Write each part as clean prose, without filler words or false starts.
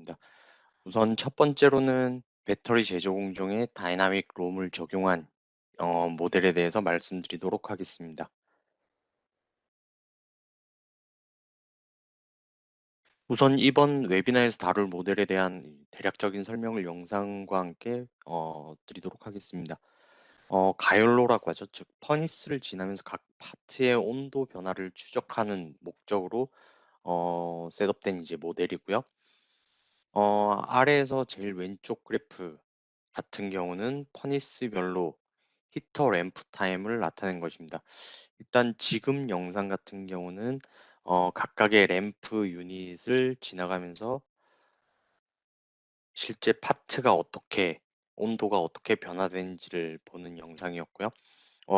알겠습니다. 우선 첫 번째로는 배터리 제조 공정에 다이나믹 롬을 적용한 모델에 대해서 말씀드리도록 하겠습니다. 우선 이번 웨비나에서 다룰 모델에 대한 대략적인 설명을 영상과 함께 드리도록 하겠습니다. 가열로라고 하죠. 즉, 퍼니스를 지나면서 각 파트의 온도 변화를 추적하는 목적으로 셋업된 이제 모델이고요. 아래에서 제일 왼쪽 그래프 같은 경우는 퍼니스별로 히터 램프 타임을 나타낸 것입니다. 일단 지금 영상 같은 경우는 각각의 램프 유닛을 지나가면서 실제 파트가 어떻게 온도가 어떻게 변화되는지를 보는 영상이었고요.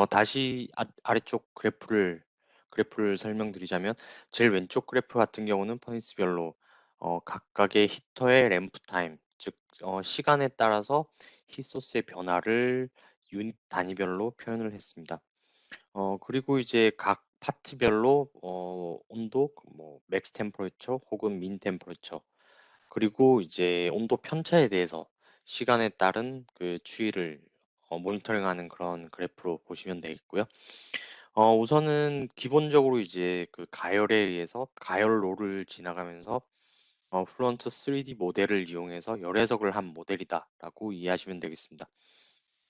다시 아래쪽 그래프를 설명드리자면 제일 왼쪽 그래프 같은 경우는 퍼니스별로 각각의 히터의 램프 타임, 즉 시간에 따라서 hit소스의 변화를 유닛 단위별로 표현을 했습니다. 그리고 이제 각 파트별로 온도, 뭐 맥스 템퍼레처 혹은 민 템퍼레처, 그리고 이제 온도 편차에 대해서 시간에 따른 그 추이를 모니터링하는 그런 그래프로 보시면 되겠고요. 우선은 기본적으로 이제 그 가열에 의해서 가열로를 지나가면서 플런트 3D 모델을 이용해서 열 해석을 한 모델이다라고 이해하시면 되겠습니다.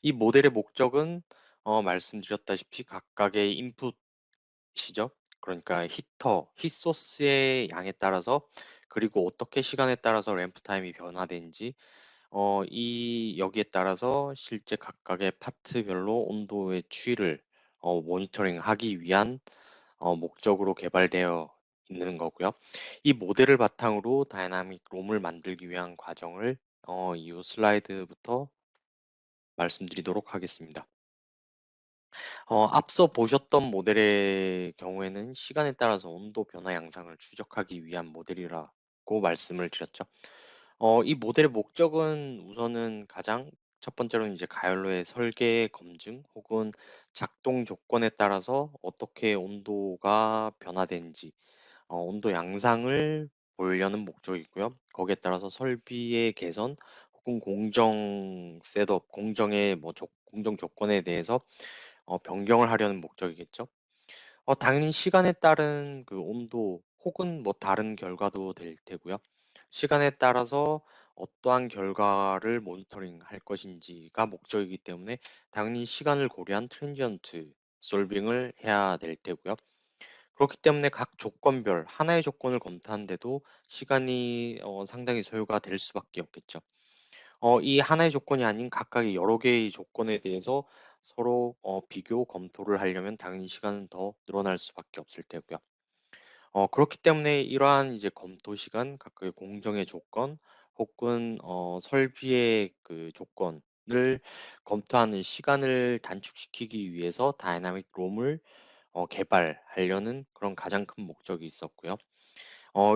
이 모델의 목적은 말씀드렸다시피 각각의 인풋이죠. 그러니까 힛소스의 양에 따라서, 그리고 어떻게 시간에 따라서 램프 타임이 변화되는지, 이 여기에 따라서 실제 각각의 파트별로 온도의 추이를 모니터링하기 위한 목적으로 개발되어 있는 거고요. 이 모델을 바탕으로 다이나믹 롬을 만들기 위한 과정을 이후 슬라이드부터 말씀드리도록 하겠습니다. 앞서 보셨던 모델의 경우에는 시간에 따라서 온도 변화 양상을 추적하기 위한 모델이라고 말씀을 드렸죠. 이 모델의 목적은 우선은 가장 첫 번째로는 이제 가열로의 설계 검증 혹은 작동 조건에 따라서 어떻게 온도가 변화되는지 온도 양상을 보려는 목적이고요. 거기에 따라서 설비의 개선 혹은 공정 셋업, 공정의 공정 조건에 대해서 변경을 하려는 목적이겠죠. 당연히 시간에 따른 그 온도 혹은 뭐 다른 결과도 될 테고요. 시간에 따라서 어떠한 결과를 모니터링 할 것인지가 목적이기 때문에 당연히 시간을 고려한 트랜지언트 솔빙을 해야 될 테고요. 그렇기 때문에 각 조건별 하나의 조건을 검토하는데도 시간이 상당히 소요가 될 수밖에 없겠죠. 이 하나의 조건이 아닌 각각의 여러 개의 조건에 대해서 서로 비교 검토를 하려면 당연히 시간은 더 늘어날 수밖에 없을 테고요. 그렇기 때문에 이러한 이제 검토 시간, 각각의 공정의 조건 혹은 설비의 그 조건을 검토하는 시간을 단축시키기 위해서 다이나믹 롬을 개발하려는 그런 가장 큰 목적이 있었고요.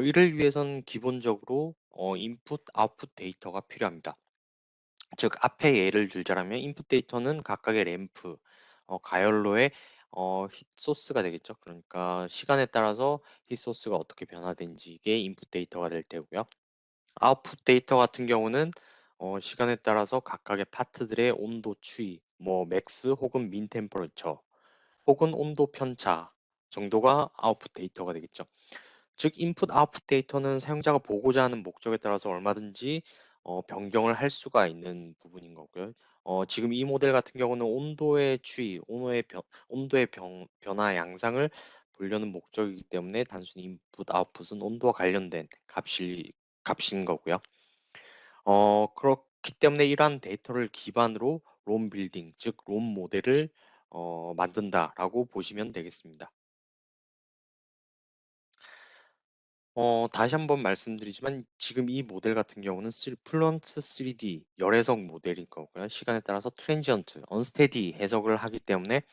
이를 위해선 기본적으로 인풋, 아웃풋 데이터가 필요합니다. 즉, 앞에 예를 들자면 인풋 데이터는 각각의 램프, 가열로의 힛 소스가 되겠죠. 그러니까 시간에 따라서 힛 소스가 어떻게 변화되는지 이게 인풋 데이터가 될 테고요. 아웃풋 데이터 같은 경우는 시간에 따라서 각각의 파트들의 온도 추이, 뭐 맥스 혹은 민 템퍼레처 혹은 온도 편차 정도가 아웃풋 데이터가 되겠죠. 즉, 인풋 아웃풋 데이터는 사용자가 보고자 하는 목적에 따라서 얼마든지 변경을 할 수가 있는 부분인 거고요. 지금 이 모델 같은 경우는 온도의 추이, 온도의 변화 양상을 보려는 목적이기 때문에 단순히 인풋 아웃풋은 온도와 관련된 값인 거고요. 그렇기 때문에 이러한 데이터를 기반으로 롬 빌딩, 즉 롬 모델을 만든다라고 보시면 되겠습니다. 다시 한번 말씀드리지만 지금 이 모델 같은 경우는 플런트 3D 열해석 모델인 거고요. 시간에 따라서 트랜지언트, 언스테디 해석을 하기 때문에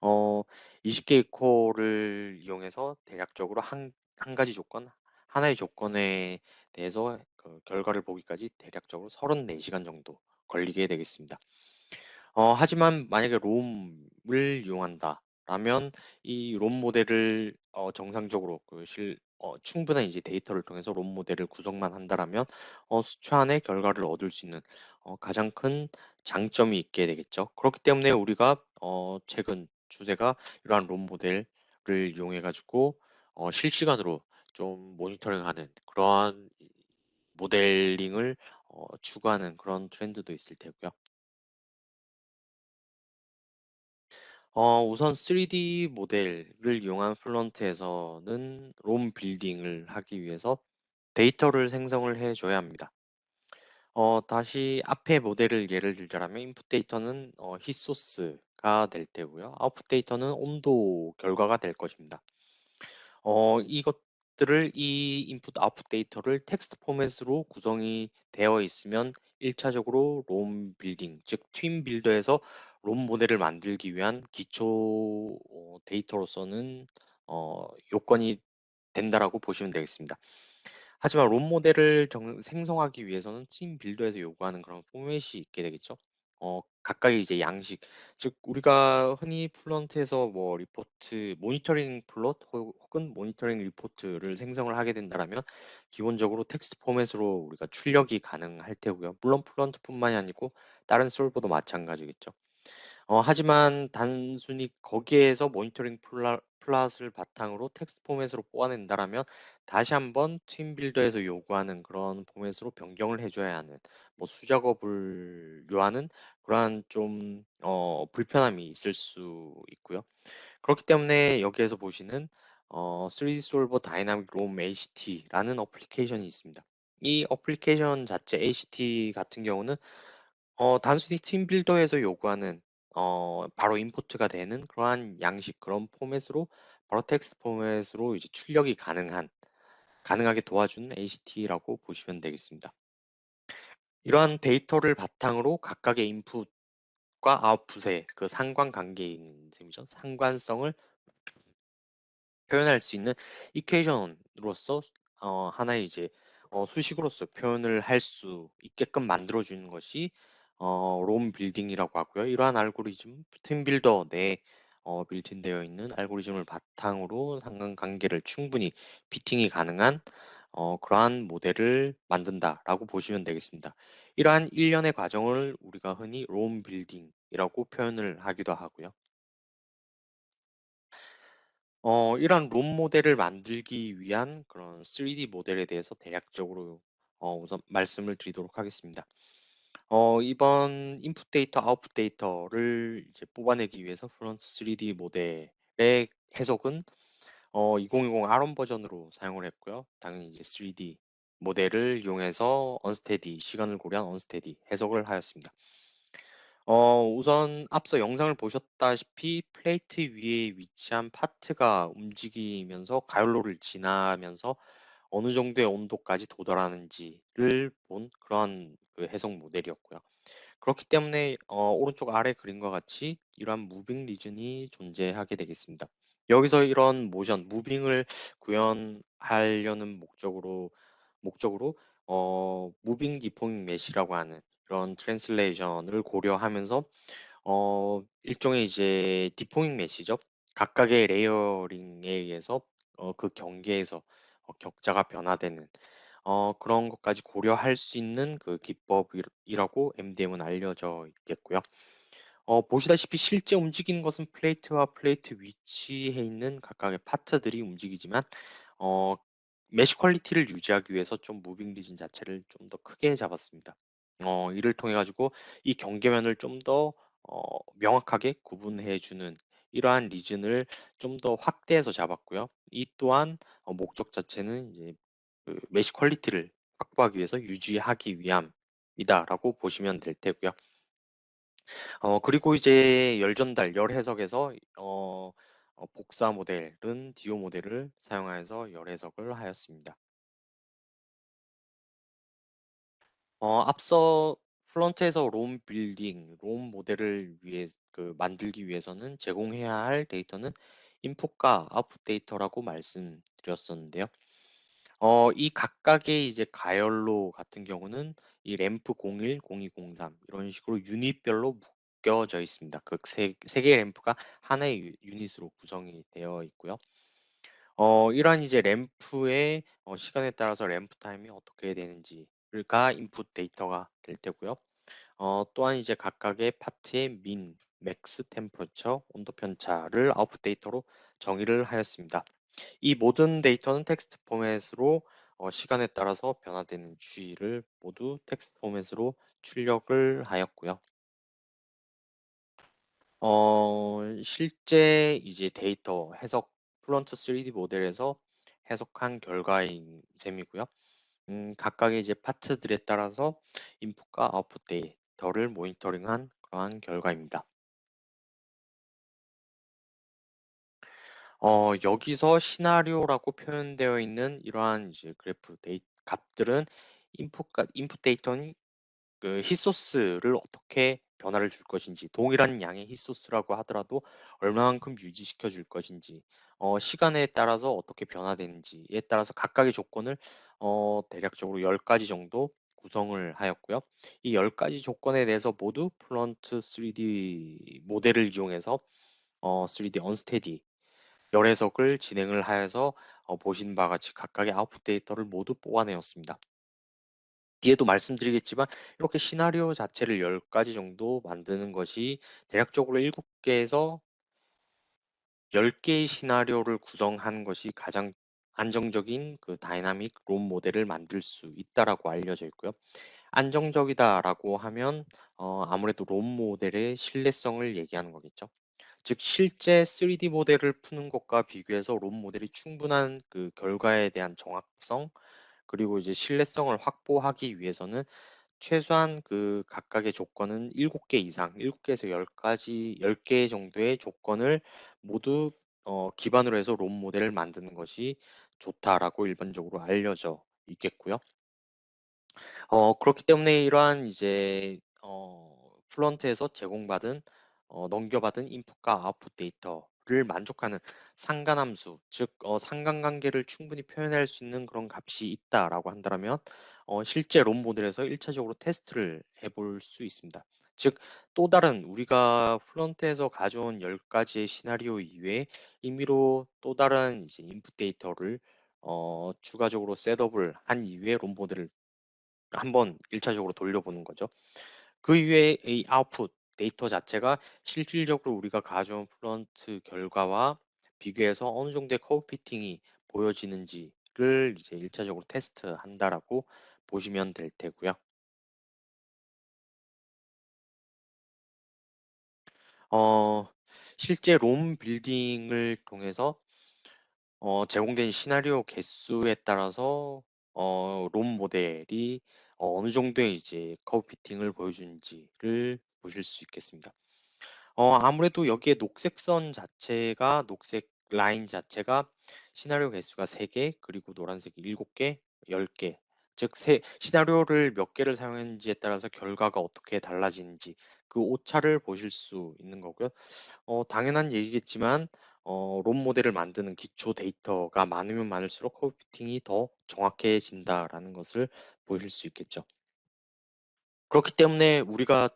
어, 20개의 코어를 이용해서 대략적으로 한 가지 조건, 하나의 조건에 대해서 그 결과를 보기까지 대략적으로 34시간 정도 걸리게 되겠습니다. 하지만 만약에 롬을 이용한다 라면 이 롬 모델을 정상적으로 충분한 이제 데이터를 통해서 롬 모델을 구성만 한다라면 수초 안에 결과를 얻을 수 있는 가장 큰 장점이 있게 되겠죠. 그렇기 때문에 우리가 최근 추세가 이러한 롬 모델을 이용해 가지고 실시간으로 좀 모니터링하는 그러한 모델링을 추구하는 그런 트렌드도 있을 테고요. 우선 3D 모델을 이용한 플런트에서는 롬 빌딩을 하기 위해서 데이터를 생성을 해줘야 합니다. 다시 앞에 모델을 예를 들자면 인풋 데이터는 힛 소스가 될 테고요. 아웃풋 데이터는 온도 결과가 될 것입니다. 이것들을 이 인풋 아웃풋 데이터를 텍스트 포맷으로 구성이 되어 있으면 1차적으로 롬 빌딩, 즉 트윈 빌더에서 롬 모델을 만들기 위한 기초 데이터로서는 요건이 된다라고 보시면 되겠습니다. 하지만 롬 모델을 생성하기 위해서는 팀 빌더에서 요구하는 그런 포맷이 있게 되겠죠. 각각의 이제 양식, 즉 우리가 흔히 플런트에서 뭐 리포트, 모니터링 플롯 혹은 모니터링 리포트를 생성을 하게 된다라면 기본적으로 텍스트 포맷으로 우리가 출력이 가능할 테고요. 물론 플런트뿐만이 아니고 다른 솔버도 마찬가지겠죠. 하지만 단순히 거기에서 모니터링 플랫을 바탕으로 텍스트 포맷으로 뽑아낸다라면 다시 한번 팀 빌더에서 요구하는 그런 포맷으로 변경을 해줘야 하는 뭐 수작업을 요하는 그러한 좀 불편함이 있을 수 있고요. 그렇기 때문에 여기에서 보시는 3D 솔버 다이나믹 롬 ACT라는 어플리케이션이 있습니다. 이 어플리케이션 자체 ACT 같은 경우는 단순히 팀 빌더에서 요구하는 바로 임포트가 되는 그러한 양식 그런 포맷으로 바로 텍스트 포맷으로 이제 출력이 가능하게 도와주는 ACT라고 보시면 되겠습니다. 이러한 데이터를 바탕으로 각각의 인풋과 아웃풋의 그 상관관계인 셈이죠. 상관성을 표현할 수 있는 이퀘이션으로서 하나의 이제 수식으로서 표현을 할 수 있게끔 만들어 주는 것이 롬 빌딩이라고 하고요. 이러한 알고리즘 팀 빌더 내에 빌트인되어 있는 알고리즘을 바탕으로 상관관계를 충분히 피팅이 가능한 그러한 모델을 만든다라고 보시면 되겠습니다. 이러한 일련의 과정을 우리가 흔히 롬 빌딩이라고 표현을 하기도 하고요. 이런 롬 모델을 만들기 위한 그런 3D 모델에 대해서 대략적으로 우선 말씀을 드리도록 하겠습니다. 이번 인풋 데이터, 아웃풋 데이터를 이제 뽑아내기 위해서 프론트 3D 모델의 해석은 2020 R1 버전으로 사용을 했고요. 당연히 이제 3D 모델을 이용해서 언스테디, 시간을 고려한 언스테디 해석을 하였습니다. 우선 앞서 영상을 보셨다시피 플레이트 위에 위치한 파트가 움직이면서 가열로를 지나면서 어느 정도의 온도까지 도달하는지를 본 그러한 그 해석 모델이었고요. 그렇기 때문에 오른쪽 아래 그림과 같이 이러한 무빙 리즌이 존재하게 되겠습니다. 여기서 이런 모션, 무빙을 구현하려는 목적으로 무빙 디포잉 메시라고 하는 그런 트랜슬레이션을 고려하면서 일종의 이제 디포잉 메시죠. 각각의 레이어링에 의해서 그 경계에서 격자가 변화되는 그런 것까지 고려할 수 있는 그 기법이라고 MDM은 알려져 있겠고요. 보시다시피 실제 움직이는 것은 플레이트와 플레이트 위치에 있는 각각의 파트들이 움직이지만 어, 메쉬 퀄리티를 유지하기 위해서 좀 무빙 리진 자체를 좀 더 크게 잡았습니다. 이를 통해 가지고 이 경계면을 좀 더 명확하게 구분해 주는 이러한 리즌을 좀 더 확대해서 잡았고요. 이 또한 목적 자체는 이제 그 메쉬 퀄리티를 확보하기 위해서 유지하기 위함이다라고 보시면 될 테고요. 그리고 이제 열 전달, 열 해석에서 복사 모델은 디오 모델을 사용하여서 열 해석을 하였습니다. 앞서 프론트에서 롬 빌딩, 롬 모델을 위해 만들기 위해서는 제공해야 할 데이터는 인풋과 아웃풋 데이터라고 말씀드렸었는데요. 이 각각의 이제 가열로 같은 경우는 이 램프 01, 02, 03 이런 식으로 유닛별로 묶여져 있습니다. 그 세 개의 램프가 하나의 유닛으로 구성이 되어 있고요. 이러한 이제 램프의 시간에 따라서 램프 타임이 어떻게 되는지가 인풋 데이터가 될 테고요. 또한 이제 각각의 파트의 민, 맥스 템퍼처, 온도 편차를 아웃풋 데이터로 정의를 하였습니다. 이 모든 데이터는 텍스트 포맷으로 시간에 따라서 변화되는 주의를 모두 텍스트 포맷으로 출력을 하였고요. 실제 이제 데이터 해석 플런트 3D 모델에서 해석한 결과인 셈이고요. 각각의 이제 파트들에 따라서 인풋과 아웃풋 데이터를 모니터링한 그러한 결과입니다. 여기서 시나리오라고 표현되어 있는 이러한 이제 그래프 값들은 인풋 데이터는 그 hit소스를 어떻게 변화를 줄 것인지, 동일한 양의 hit소스라고 하더라도 얼마만큼 유지시켜 줄 것인지, 시간에 따라서 어떻게 변화되는지에 따라서 각각의 조건을 대략적으로 10가지 정도 구성을 하였고요. 이 10가지 조건에 대해서 모두 플런트 3D 모델을 이용해서 3D 언스테디 열해석을 진행을 하여서 보신 바와 같이 각각의 아웃풋 데이터를 모두 뽑아내었습니다. 뒤에도 말씀드리겠지만 이렇게 시나리오 자체를 10가지 정도 만드는 것이 대략적으로 7개에서 10개의 시나리오를 구성하는 것이 가장 안정적인 그 다이나믹 롬 모델을 만들 수 있다라고 알려져 있고요. 안정적이다라고 하면 아무래도 롬 모델의 신뢰성을 얘기하는 거겠죠. 즉 실제 3D 모델을 푸는 것과 비교해서 롬 모델이 충분한 그 결과에 대한 정확성 그리고 이제 신뢰성을 확보하기 위해서는 최소한 그 각각의 조건은 7개 이상, 7개에서 10가지, 10개 정도의 조건을 모두 기반으로 해서 롬 모델을 만드는 것이 좋다라고 일반적으로 알려져 있겠고요. 그렇기 때문에 이러한 이제 플런트에서 제공받은 넘겨받은 인풋과 아웃풋 데이터를 만족하는 상관함수, 즉 상관관계를 충분히 표현할 수 있는 그런 값이 있다라고 한다면 실제 롬 모델에서 1차적으로 테스트를 해볼 수 있습니다. 즉 또 다른 우리가 플런트에서 가져온 10가지의 시나리오 이외에 임의로 또 다른 이제 인풋 데이터를 추가적으로 셋업을 한 이후에 롬 모델을 한번 1차적으로 돌려보는 거죠. 그 이후에 이 아웃풋 데이터 자체가 실질적으로 우리가 가져온 프론트 결과와 비교해서 어느 정도의 커브 피팅이 보여지는지를 이제 1차적으로 테스트한다라고 보시면 될 테고요. 어, 실제 롬 빌딩을 통해서 제공된 시나리오 개수에 따라서 롬 모델이 어느 정도의 이제 커브 피팅을 보여주는지를 보실 수 있겠습니다. 아무래도 여기에 녹색 선 자체가 녹색 라인 자체가 시나리오 개수가 3개, 그리고 노란색이 7개, 10개. 즉, 시나리오를 몇 개를 사용했는지에 따라서 결과가 어떻게 달라지는지 그 오차를 보실 수 있는 거고요. 당연한 얘기겠지만 롬 모델을 만드는 기초 데이터가 많으면 많을수록 커브 피팅이 더 정확해진다라는 것을 보실 수 있겠죠. 그렇기 때문에 우리가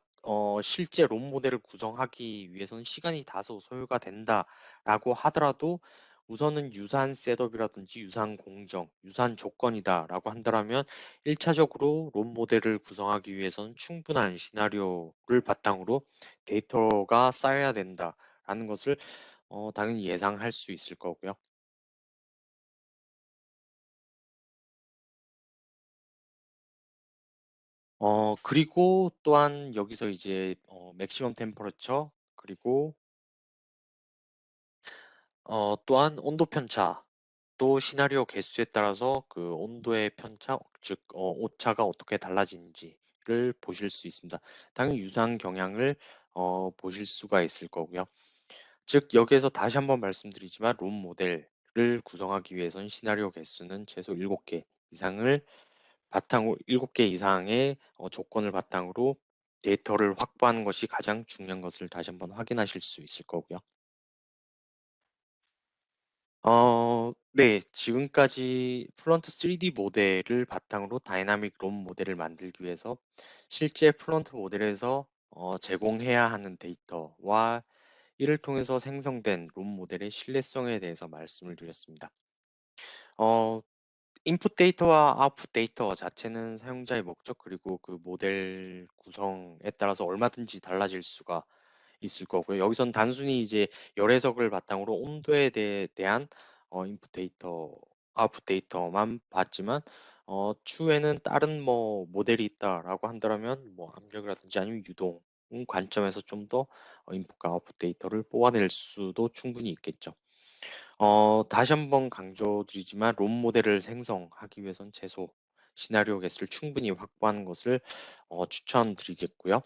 실제 롬 모델을 구성하기 위해서는 시간이 다소 소요가 된다라고 하더라도 우선은 유사한 셋업이라든지 유사한 공정, 유사한 조건이다라고 한다면 1차적으로 롬 모델을 구성하기 위해서는 충분한 시나리오를 바탕으로 데이터가 쌓여야 된다라는 것을 당연히 예상할 수 있을 거고요. 그리고 또한 여기서 이제 맥시멈 템퍼러처 그리고 또한 온도 편차 또 시나리오 개수에 따라서 그 온도의 편차, 즉 오차가 어떻게 달라지는지를 보실 수 있습니다. 당연히 유사한 경향을 보실 수가 있을 거고요. 즉 여기에서 다시 한번 말씀드리지만 롬 모델을 구성하기 위해선 시나리오 개수는 최소 7개 이상을 바탕으로 7개 이상의 조건을 바탕으로 데이터를 확보하는 것이 가장 중요한 것을 다시 한번 확인하실 수 있을 거고요. 네. 지금까지 플런트 3D 모델을 바탕으로 다이나믹 롬 모델을 만들기 위해서 실제 플런트 모델에서 제공해야 하는 데이터와 이를 통해서 생성된 롬 모델의 신뢰성에 대해서 말씀을 드렸습니다. 어 인풋 데이터와 아웃풋 데이터 자체는 사용자의 목적 그리고 그 모델 구성에 따라서 얼마든지 달라질 수가 있을 거고요. 여기선 단순히 이제 열 해석을 바탕으로 온도에 대한 인풋 데이터, 아웃풋 데이터만 봤지만 추후에는 다른 뭐 모델이 있다라고 한다면 뭐 압력이라든지 아니면 유동 관점에서 좀 더 인풋과 아웃풋 데이터를 뽑아낼 수도 충분히 있겠죠. 다시 한번 강조드리지만 론 모델을 생성하기 위해선 최소 시나리오 개수를 충분히 확보하는 것을 추천드리겠고요.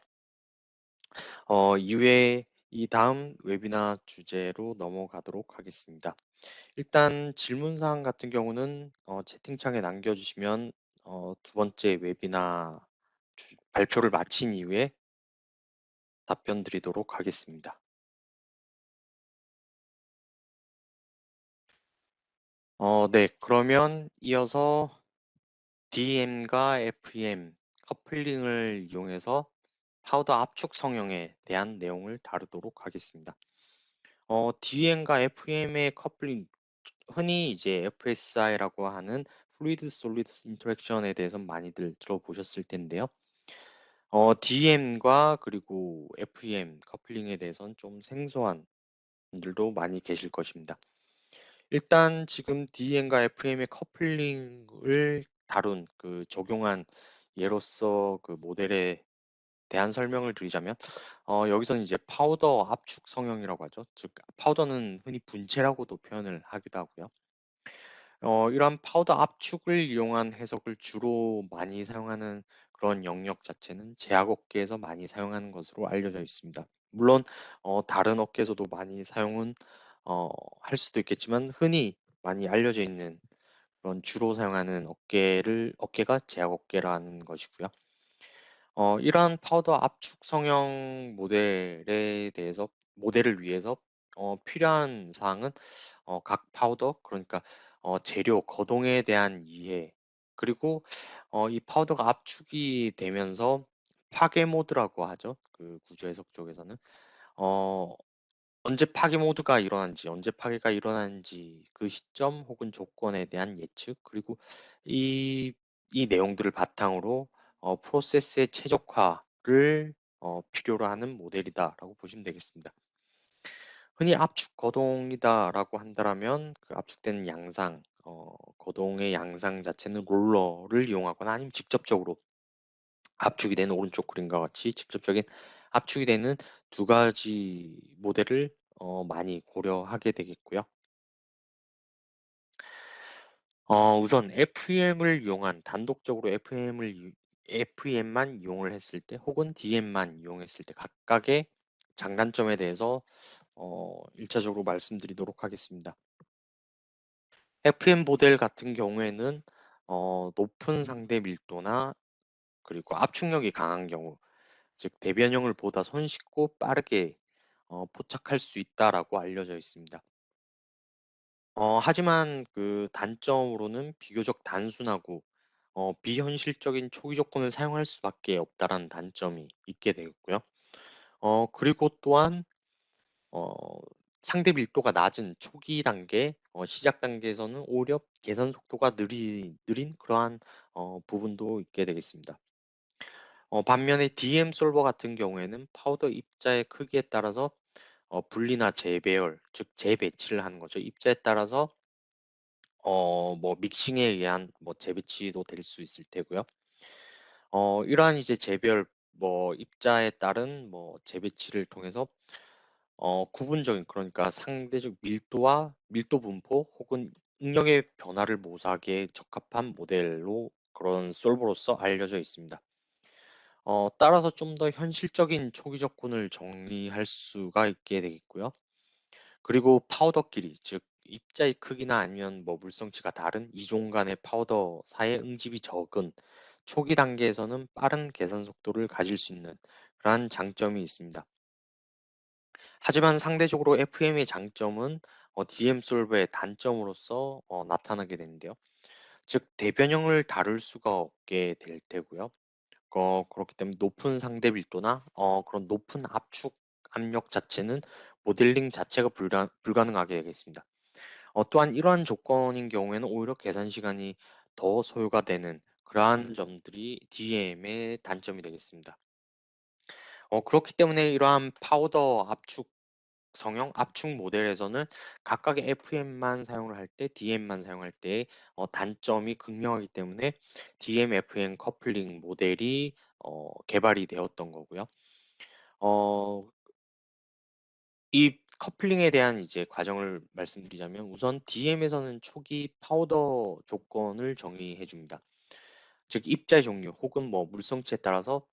이외에 이 다음 웨비나 주제로 넘어가도록 하겠습니다. 일단 질문 사항 같은 경우는 채팅창에 남겨주시면 두 번째 웨비나 발표를 마친 이후에 답변 드리도록 하겠습니다. 네, 그러면 이어서 DM과 FEM 커플링을 이용해서 파우더 압축 성형에 대한 내용을 다루도록 하겠습니다. DM과 FEM의 커플링, 흔히 이제 FSI라고 하는 Fluid Solid Interaction에 대해서 많이들 들어보셨을 텐데요. DM과 그리고 FEM 커플링에 대해서는 좀 생소한 분들도 많이 계실 것입니다. 일단 지금 DM과 FM의 커플링을 다룬 그 적용한 예로서 그 모델에 대한 설명을 드리자면 여기서는 이제 파우더 압축 성형이라고 하죠. 즉 파우더는 흔히 분체라고도 표현을 하기도 하고요. 이러한 파우더 압축을 이용한 해석을 주로 많이 사용하는 그런 영역 자체는 제약업계에서 많이 사용하는 것으로 알려져 있습니다. 물론 다른 업계에서도 많이 사용은 할 수도 있겠지만 흔히 많이 알려져 있는 그런 주로 사용하는 업계가 제약업계라는 것이고요. 이러한 파우더 압축 성형 모델을 위해서 필요한 사항은 각 파우더, 그러니까 재료, 거동에 대한 이해, 그리고 이 파우더가 압축이 되면서 파괴 모드라고 하죠. 그 구조 해석 쪽에서는 어, 언제 파괴 모드가 일어난지, 언제 파괴가 일어나는지 그 시점 혹은 조건에 대한 예측, 그리고 이, 이 내용들을 바탕으로 프로세스의 최적화를 필요로 하는 모델이다라고 보시면 되겠습니다. 흔히 압축 거동이다라고 한다면 그 압축되는 양상, 거동의 양상 자체는 롤러를 이용하거나 아니면 직접적으로 압축이 되는 오른쪽 그림과 같이 직접적인 압축이 되는 두 가지 모델을 많이 고려하게 되겠고요. 우선 FEM을 이용한 단독적으로 FEM만 이용을 했을 때 혹은 DM만 이용했을 때 각각의 장단점에 대해서 1차적으로 말씀드리도록 하겠습니다. FM 모델 같은 경우에는 높은 상대 밀도나 그리고 압축력이 강한 경우, 즉 대변형을 보다 손쉽고 빠르게 포착할 수 있다라고 알려져 있습니다. 하지만 그 단점으로는 비교적 단순하고 비현실적인 초기 조건을 사용할 수밖에 없다라는 단점이 있게 되겠고요. 그리고 또한 어, 상대 밀도가 낮은 초기 단계, 시작 단계에서는 오히려 계산 속도가 느린 그러한 부분도 있게 되겠습니다. 반면에 DM 솔버 같은 경우에는 파우더 입자의 크기에 따라서 분리나 재배열, 즉 재배치를 하는 거죠. 입자에 따라서 뭐 믹싱에 의한 뭐 재배치도 될 수 있을 테고요. 이러한 이제 재별 뭐 입자에 따른 뭐 재배치를 통해서 구분적인, 그러니까 상대적 밀도와 밀도 분포 혹은 응력의 변화를 모사하기에 적합한 모델로 그런 솔브로서 알려져 있습니다. 따라서 좀 더 현실적인 초기 접근을 정리할 수가 있게 되겠고요. 그리고 파우더끼리, 즉 입자의 크기나 아니면 뭐 물성치가 다른 이종 간의 파우더 사이의 응집이 적은 초기 단계에서는 빠른 계산 속도를 가질 수 있는 그러한 장점이 있습니다. 하지만 상대적으로 FM의 장점은 DM 솔버의 단점으로서 나타나게 되는데요. 즉 대변형을 다룰 수가 없게 될 테고요. 그렇기 때문에 높은 상대 밀도나 그런 높은 압축 압력 자체는 모델링 자체가 불가능하게 되겠습니다. 또한 이러한 조건인 경우에는 오히려 계산 시간이 더 소요가 되는 그러한 점들이 DM의 단점이 되겠습니다. 그렇기 때문에 이러한 파우더 압축 성형 압축 모델에서는 각각의 FM만 사용을 할 때, DM만 사용할 때의 단점이 극명하기 때문에 DM, FM 커플링 모델이 개발이 되었던 거고요. 어, 이 커플링에 대한 이제 과정을 말씀드리자면 우선 DM에서는 초기 파우더 조건을 정의해 줍니다. 즉 입자의 종류 혹은 뭐 물성치에 따라서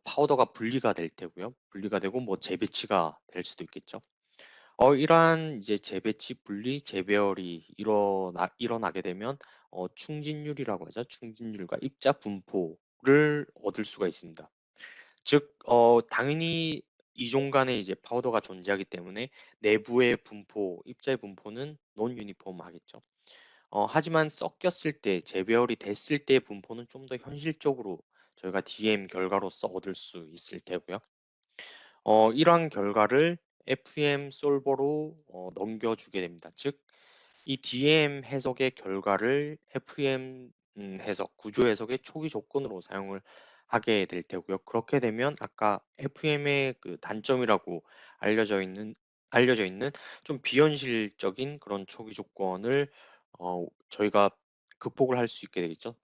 파우더가 분리가 될 테고요. 분리가 되고 뭐 재배치가 될 수도 있겠죠. 이러한 이제 재배치, 분리, 재배열이 일어나게 되면 충진율이라고 하죠. 충진율과 입자 분포를 얻을 수가 있습니다. 즉, 당연히 이종 간에 이제 파우더가 존재하기 때문에 내부의 분포, 입자의 분포는 논 유니폼하겠죠. 하지만 섞였을 때, 재배열이 됐을 때의 분포는 좀 더 현실적으로 저희가 DM 결과로서 얻을 수 있을 테고요. 이러한 결과를 FM 솔버로 넘겨주게 됩니다. 즉, 이 DM 해석의 결과를 FM 해석, 구조 해석의 초기 조건으로 사용을 하게 될 테고요. 그렇게 되면 아까 FM의 그 단점이라고 알려져 있는 알려져 있는 좀 비현실적인 그런 초기 조건을 저희가 극복을 할 수 있게 되겠죠.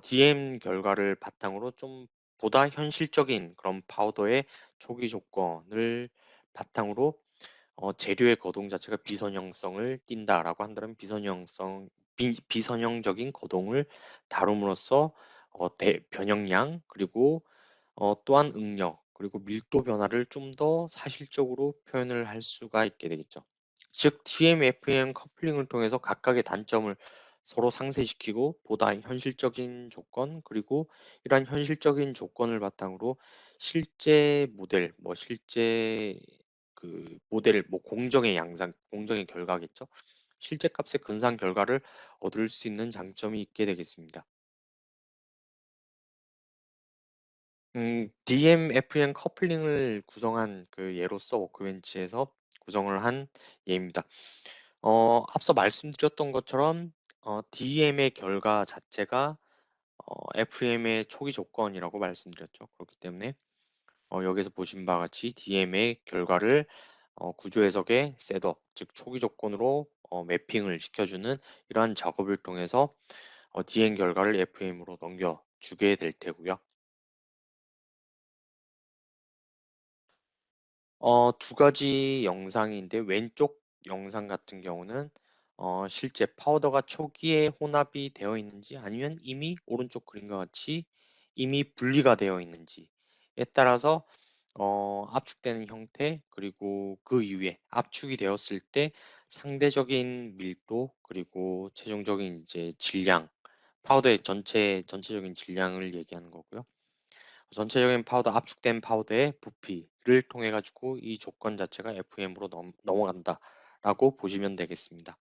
DM 결과를 바탕으로 좀 보다 현실적인 그런 파우더의 초기 조건을 바탕으로 재료의 거동 자체가 비선형성을 띈다라고 한다면 비선형적인 거동을 다룸으로써 변형량 그리고 또한 응력 그리고 밀도 변화를 좀 더 사실적으로 표현을 할 수가 있게 되겠죠. 즉 TM-FM 커플링을 통해서 각각의 단점을 서로 상쇄시키고 보다 현실적인 조건 그리고 이러한 현실적인 조건을 바탕으로 실제 모델, 뭐 실제 그 모델, 뭐 공정의 양상, 공정의 결과겠죠. 실제 값의 근사한 결과를 얻을 수 있는 장점이 있게 되겠습니다. DMFM 커플링을 구성한 그 예로서 워크벤치에서 구성을 한 예입니다. 앞서 말씀드렸던 것처럼 DM의 결과 자체가 FM의 초기 조건이라고 말씀드렸죠. 그렇기 때문에 여기서 보신 바와 같이 DM의 결과를 구조 해석의 셋업, 즉 초기 조건으로 매핑을 시켜주는 이러한 작업을 통해서 DM 결과를 FM으로 넘겨주게 될 테고요. 두 가지 영상인데 왼쪽 영상 같은 경우는 실제 파우더가 초기에 혼합이 되어 있는지 아니면 이미 오른쪽 그림과 같이 이미 분리가 되어 있는지에 따라서 압축되는 형태 그리고 그 이후에 압축이 되었을 때 상대적인 밀도 그리고 최종적인 이제 질량 파우더의 전체적인 질량을 얘기하는 거고요. 전체적인 파우더, 압축된 파우더의 부피를 통해 가지고 이 조건 자체가 FM으로 넘어간다라고 보시면 되겠습니다.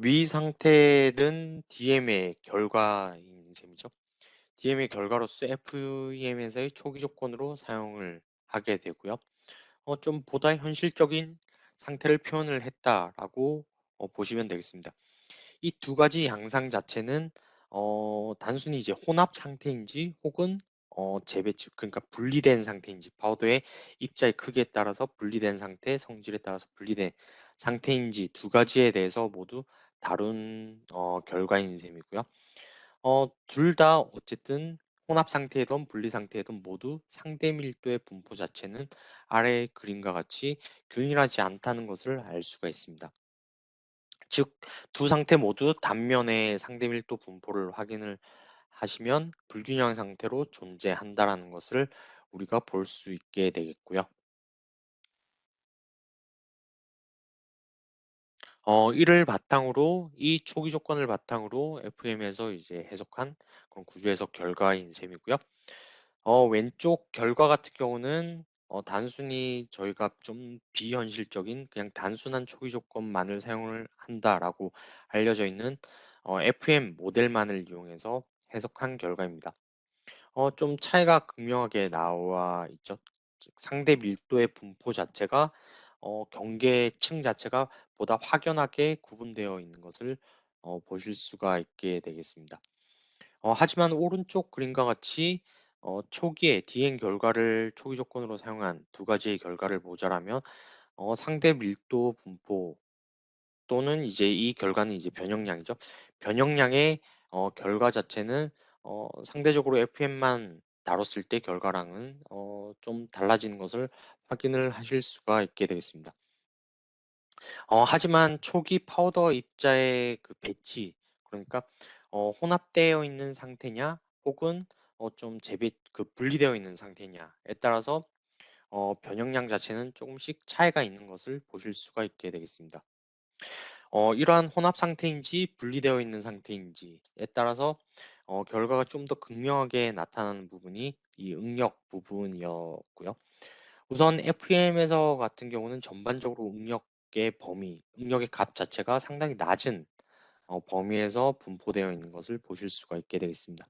위 상태는 DM의 결과인 셈이죠. DM의 결과로서 FEM에서의 초기 조건으로 사용을 하게 되고요. 좀 보다 현실적인 상태를 표현을 했다라고 보시면 되겠습니다. 이 두 가지 양상 자체는 단순히 이제 혼합 상태인지 혹은 재배치 그러니까 분리된 상태인지 파우더의 입자의 크기에 따라서 분리된 상태, 성질에 따라서 분리된 상태인지 두 가지에 대해서 모두 다룬 결과인 셈이고요. 둘 다 어쨌든 혼합 상태이든 분리 상태이든 모두 상대 밀도의 분포 자체는 아래 그림과 같이 균일하지 않다는 것을 알 수가 있습니다. 즉, 두 상태 모두 단면의 상대 밀도 분포를 확인을 하시면 불균형 상태로 존재한다라는 것을 우리가 볼 수 있게 되겠고요. 이를 바탕으로 이 초기 조건을 바탕으로 FM에서 이제 해석한 그런 구조 해석 결과인 셈이고요. 왼쪽 결과 같은 경우는 단순히 저희가 좀 비현실적인 그냥 단순한 초기 조건만을 사용을 한다라고 알려져 있는 FM 모델만을 이용해서 해석한 결과입니다. 좀 차이가 극명하게 나와 있죠. 즉 상대 밀도의 분포 자체가 경계층 자체가 보다 확연하게 구분되어 있는 것을 보실 수가 있게 되겠습니다. 하지만 오른쪽 그림과 같이 초기에 DN 결과를 초기 조건으로 사용한 두 가지의 결과를 모자라면 상대 밀도 분포 또는 이제 이 결과는 이제 변형량이죠. 변형량의 결과 자체는 상대적으로 FM만 다뤘을 때 결과랑은 좀 달라지는 것을 확인을 하실 수가 있게 되겠습니다. 하지만 초기 파우더 입자의 그 배치, 그러니까 혼합되어 있는 상태냐, 혹은 좀 재배 그 분리되어 있는 상태냐에 따라서 변형량 자체는 조금씩 차이가 있는 것을 보실 수가 있게 되겠습니다. 이러한 혼합 상태인지 분리되어 있는 상태인지에 따라서 결과가 좀 더 극명하게 나타나는 부분이 이 응력 부분이었고요. 우선 FEM에서 같은 경우는 전반적으로 응력의 값 자체가 상당히 낮은 범위에서 분포되어 있는 것을 보실 수가 있게 되겠습니다.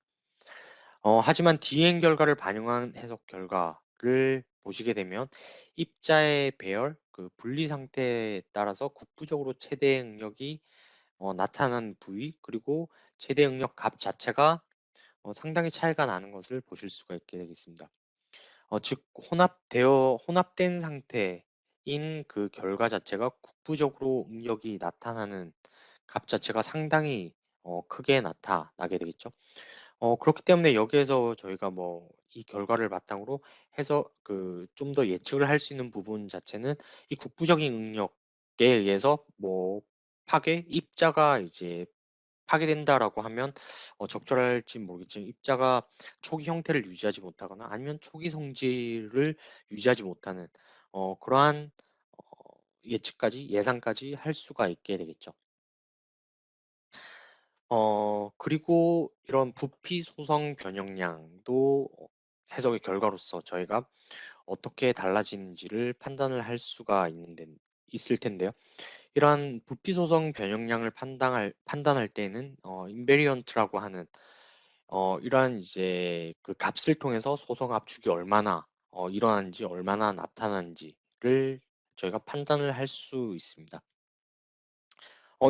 하지만 디엔 결과를 반영한 해석 결과를 보시게 되면 입자의 배열, 그 분리 상태에 따라서 국부적으로 최대 응력이 나타난 부위, 그리고 최대 응력 값 자체가 상당히 차이가 나는 것을 보실 수가 있게 되겠습니다. 즉 혼합된 상태인 그 결과 자체가 국부적으로 응력이 나타나는 값 자체가 상당히 크게 나타나게 되겠죠. 그렇기 때문에 여기에서 저희가 뭐 이 결과를 바탕으로 해서 그 좀 더 예측을 할 수 있는 부분 자체는 이 국부적인 응력에 의해서 뭐 입자가 이제 파괴된다라고 하면 적절할진 모르겠지만 입자가 초기 형태를 유지하지 못하거나 아니면 초기 성질을 유지하지 못하는 그러한 예상까지 할 수가 있게 되겠죠. 그리고 이런 부피 소성 변형량도 해석의 결과로서 저희가 어떻게 달라지는지를 판단을 할 수가 있을 텐데요. 이러한 부피 소성 변형량을 판단할 때에는 인베리언트라고 하는 이러한 이제 그 값을 통해서 소성 압축이 얼마나 일어나는지 얼마나 나타나는지를 저희가 판단을 할 수 있습니다.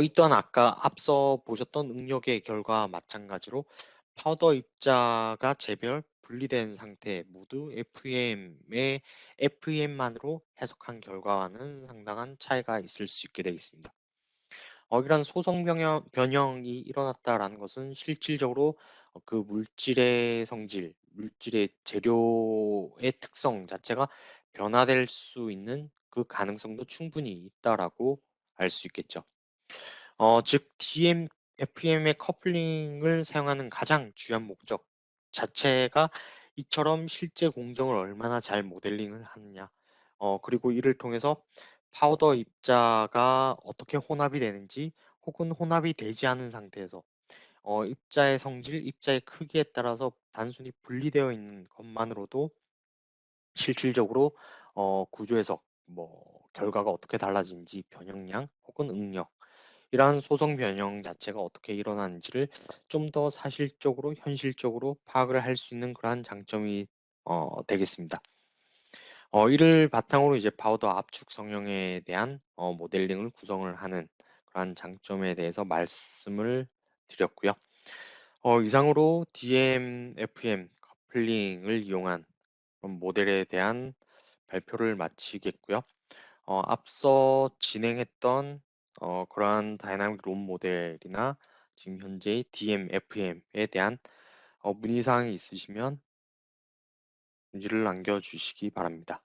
이 또한 아까 앞서 보셨던 응력의 결과와 마찬가지로 파우더 입자가 재별, 분리된 상태 모두 FEM만으로 해석한 결과와는 상당한 차이가 있을 수 있게 되겠습니다. 이런 변형이 일어났다라는 것은 실질적으로 그 물질의 성질, 물질의 재료의 특성 자체가 변화될 수 있는 그 가능성도 충분히 있다라고 알 수 있겠죠. 즉 FEM의 커플링을 사용하는 가장 중요한 목적 자체가 이처럼 실제 공정을 얼마나 잘 모델링을 하느냐, 그리고 이를 통해서 파우더 입자가 어떻게 혼합이 되는지, 혹은 혼합이 되지 않은 상태에서 입자의 성질, 입자의 크기에 따라서 단순히 분리되어 있는 것만으로도 실질적으로 구조 해석, 뭐 결과가 어떻게 달라지는지, 변형량 혹은 응력, 이러한 소성 변형 자체가 어떻게 일어나는지를 좀 더 사실적으로 현실적으로 파악을 할 수 있는 그러한 장점이 되겠습니다. 이를 바탕으로 이제 파우더 압축 성형에 대한 모델링을 구성을 하는 그러한 장점에 대해서 말씀을 드렸고요. 이상으로 DMFM 커플링을 이용한 그런 모델에 대한 발표를 마치겠고요. 앞서 진행했던 그러한 다이나믹 론 모델이나 지금 현재의 DMFM에 대한 문의사항이 있으시면 문의를 남겨주시기 바랍니다.